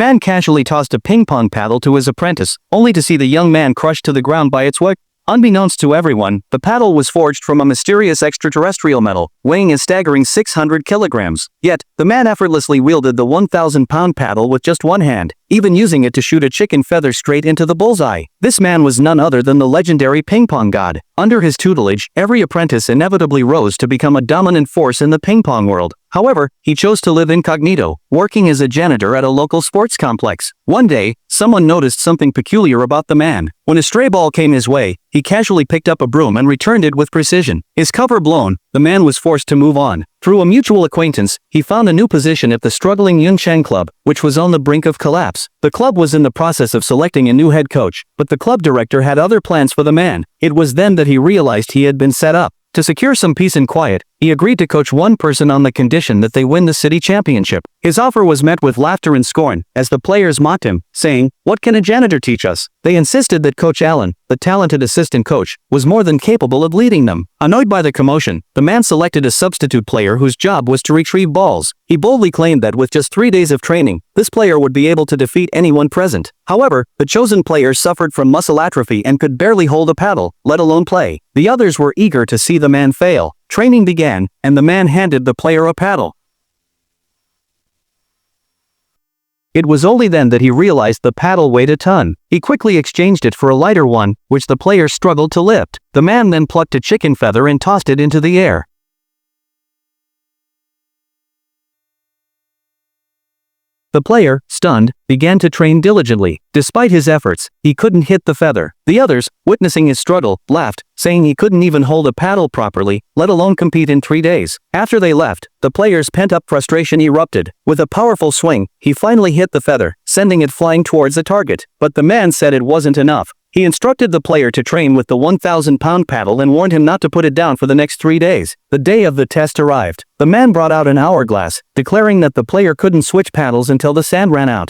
man casually tossed a ping-pong paddle to his apprentice, only to see the young man crushed to the ground by its weight. Unbeknownst to everyone, the paddle was forged from a mysterious extraterrestrial metal, weighing a staggering 600 kilograms. Yet, the man effortlessly wielded the 1,000-pound paddle with just one hand, even using it to shoot a chicken feather straight into the bullseye. This man was none other than the legendary ping-pong god. Under his tutelage, every apprentice inevitably rose to become a dominant force in the ping-pong world. However, he chose to live incognito, working as a janitor at a local sports complex. One day, someone noticed something peculiar about the man. When a stray ball came his way, he casually picked up a broom and returned it with precision. His cover blown, the man was forced to move on. Through a mutual acquaintance, he found a new position at the struggling Yuncheng club, which was on the brink of collapse. The club was in the process of selecting a new head coach, but the club director had other plans for the man. It was then that he realized he had been set up. To secure some peace and quiet, he agreed to coach one person on the condition that they win the city championship. His offer was met with laughter and scorn, as the players mocked him, saying, "What can a janitor teach us?" They insisted that Coach Allen, the talented assistant coach, was more than capable of leading them. Annoyed by the commotion, the man selected a substitute player whose job was to retrieve balls. He boldly claimed that with just 3 days of training, this player would be able to defeat anyone present. However, the chosen player suffered from muscle atrophy and could barely hold a paddle, let alone play. The others were eager to see the man fail. Training began, and the man handed the player a paddle. It was only then that he realized the paddle weighed a ton. He quickly exchanged it for a lighter one, which the player struggled to lift. The man then plucked a chicken feather and tossed it into the air. The player, stunned, began to train diligently. Despite his efforts, he couldn't hit the feather. The others, witnessing his struggle, laughed, saying he couldn't even hold a paddle properly, let alone compete in 3 days. After they left, the player's pent-up frustration erupted. With a powerful swing, he finally hit the feather, sending it flying towards the target. But the man said it wasn't enough. He instructed the player to train with the 1,000-pound paddle and warned him not to put it down for the next 3 days. The day of the test arrived. The man brought out an hourglass, declaring that the player couldn't switch paddles until the sand ran out.